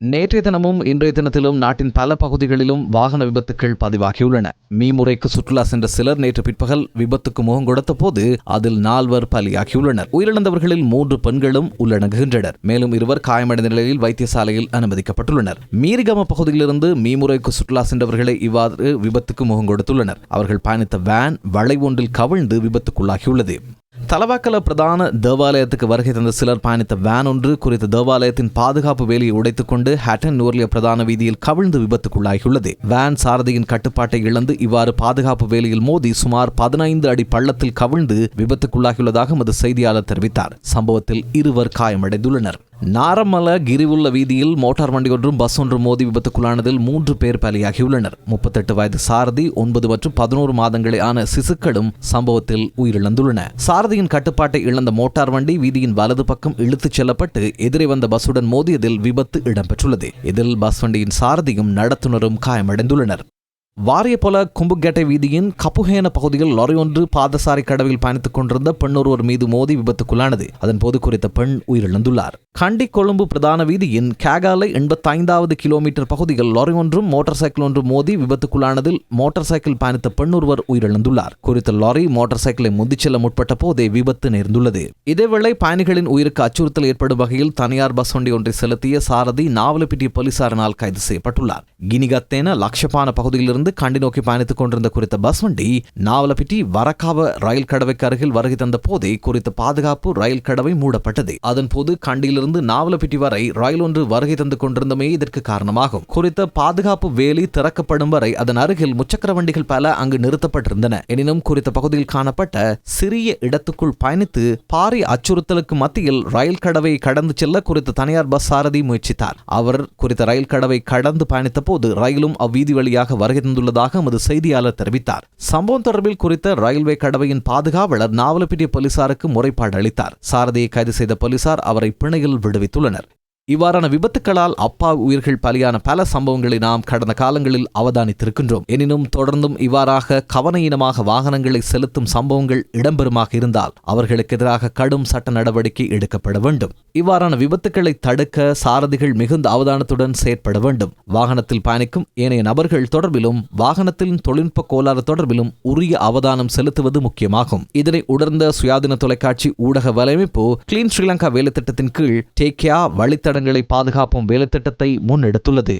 நேற்றைய தினமும் இன்றைய தினத்திலும் நாட்டின் பல பகுதிகளிலும் வாகன விபத்துக்கள் பதிவாகியுள்ளன. மீமுறைக்கு சுற்றுலா சென்ற சிலர் நேற்று பிற்பகல் விபத்துக்கு முகம் கொடுத்த போது அதில் 4 பலியாகியுள்ளனர். உயிரிழந்தவர்களில் 3 பெண்களும் உள்ளடங்குகின்றனர். மேலும் 2 காயமடைந்த நிலையில் வைத்தியசாலையில் அனுமதிக்கப்பட்டுள்ளனர். மீரிகம பகுதியிலிருந்து மீமுறைக்கு சுற்றுலா சென்றவர்களை இவ்வாறு விபத்துக்கு முகம் கொடுத்துள்ளனர். அவர்கள் பயணித்த வேன் வளைவொன்றில் கவிழ்ந்து விபத்துக்குள்ளாகியுள்ளது. தலவாக்கல பிரதான தேவாலயத்துக்கு வருகை தந்த சிலர் பயணித்த வேன் ஒன்று குறித்த தேவாலயத்தின் பாதுகாப்பு வேலியை உடைத்துக் கொண்டு ஹட்டன் நூர்லிய பிரதான வீதியில் கவிழ்ந்து விபத்துக்குள்ளாகியுள்ளது. வேன் சாரதியின் கட்டுப்பாட்டை இழந்து இவ்வாறு பாதுகாப்பு வேலியில் மோதி சுமார் 15 அடி பள்ளத்தில் கவிழ்ந்து விபத்துக்குள்ளாகியுள்ளதாக எமது செய்தியாளர் தெரிவித்தார். சம்பவத்தில் 2 காயமடைந்துள்ளனர். நாரமல கிரிவுள்ள வீதியில் மோட்டார் வண்டி ஒன்றும் பஸ் ஒன்றும் மோதி விபத்துக்குள்ளானதில் 3 பேர் பலியாகியுள்ளனர். 38 வயது சாரதி 9 மற்றும் 11 மாதங்களே ஆன சிசுக்களும் சம்பவத்தில் உயிரிழந்துள்ளன. சாரதியின் கட்டுப்பாட்டை இழந்த மோட்டார் வண்டி வீதியின் வலது பக்கம் இழுத்துச் செல்லப்பட்டு எதிரே வந்த பஸ்ஸுடன் மோதியதில் விபத்து இடம்பெற்றுள்ளது. இதில் பஸ் வண்டியின் சாரதியும் நடத்துனரும் காயமடைந்துள்ளனர். வாரியபொல கும்புகேட்டை வீதியின் கப்புஹேன பகுதியில் லாரி ஒன்று பாதசாரி கடவில் பயணித்துக் கொண்டிருந்த பெண் ஒருவர் மீது மோதி விபத்துக்குள்ளானது. அதன்போது குறித்த பெண் உயிரிழந்துள்ளார். கண்டி கொழும்பு பிரதான வீதியின் கேகாலை 85வது கிலோமீட்டர் பகுதியில் லாரி ஒன்றும் மோட்டார் சைக்கிள் ஒன்றும் மோதி விபத்துக்குள்ளானதில் மோட்டார் சைக்கிள் பயணித்த பெண் ஒருவர் உயிரிழந்துள்ளார். குறித்த லாரி மோட்டார் சைக்கிளை முந்திச் செல்ல முற்பட்ட போதே விபத்து நேர்ந்துள்ளது. இதேவேளை பயணிகளின் உயிருக்கு அச்சுறுத்தல் ஏற்படும் வகையில் தனியார் பஸ் வண்டி ஒன்றை செலுத்திய சாரதி நாவலப்பிட்டிய போலீசாரினால் கைது செய்யப்பட்டுள்ளார். கினிகத்தேன லக்ஷபான பகுதியிலிருந்து கண்டி நோக்கி பயணித்துக் கொண்டிருந்த குறித்த பஸ் வண்டி நாவலப்பிட்டி வரக்காவ ரயில் கடவைக்கு அருகில் வருகை தந்த போதே குறித்த பாதுகாப்பு ரயில் கடவை மூடப்பட்டது. அதன்போது கண்டியிலிருந்து நாவலப்பிட்டி வரை ரயில் ஒன்று வருகை தந்து கொண்டிருந்தமே இதற்கு காரணமாகும். குறித்த பாதுகாப்பு வேலி திறக்கப்படும் வரை அதன் அருகில் முச்சக்கர வண்டிகள் பல அங்கு நிறுத்தப்பட்டிருந்தன. எனினும் குறித்த பகுதியில் காணப்பட்ட சிறிய இடத்துக்குள் பயணித்து பாரிய அச்சுறுத்தலுக்கு மத்தியில் ரயில் கடவை கடந்து செல்ல குறித்த தனியார் பஸ் சாரதி முயற்சித்தார். அவர் குறித்த ரயில் கடவை கடந்து பயணித்த போது ரயிலும் அவ்வீதி வழியாக வருகை தந்துள்ளதாக எமது செய்தியாளர் தெரிவித்தார். சம்பவம் தொடர்பில் குறித்த ரயில்வே கடவையின் பாதுகாவலர் நாவலப்பிட்டிய போலீசாருக்கு முறைப்பாடு அளித்தார். சாரதியை கைது செய்த போலீசார் அவரை பிணையில் விடுவித்துள்ளனர். இவ்வாறான விபத்துக்களால் அப்பாவி உயிர்கள் பலியான பல சம்பவங்களை நாம் கடந்த காலங்களில் அவதானித்திருக்கின்றோம். எனினும் தொடர்ந்தும் இவ்வாறாக கவனயீனமாக வாகனங்களை செலுத்தும் சம்பவங்கள் இடம்பெறுமாக இருந்தால் அவர்களுக்கு எதிராக கடும் சட்ட நடவடிக்கை எடுக்கப்பட வேண்டும். இவ்வாறான விபத்துக்களை தடுக்க சாரதிகள் மிகுந்த அவதானத்துடன் செயற்பட வேண்டும். வாகனத்தில் பயணிக்கும் ஏனைய நபர்கள் தொடர்பிலும் வாகனத்தின் தொழில்நுட்ப கோளாறு தொடர்பிலும் உரிய அவதானம் செலுத்துவது முக்கியமாகும். இதனை உணர்ந்த சுயாதீன தொலைக்காட்சி ஊடக வலையமைப்பு கிளீன் ஸ்ரீலங்கா வேலைத்திட்டத்தின் கீழ் டேக்கியா வழித்தடங்களை பாதுகாப்பும் வேலைத்திட்டத்தை முன்னெடுத்துள்ளது.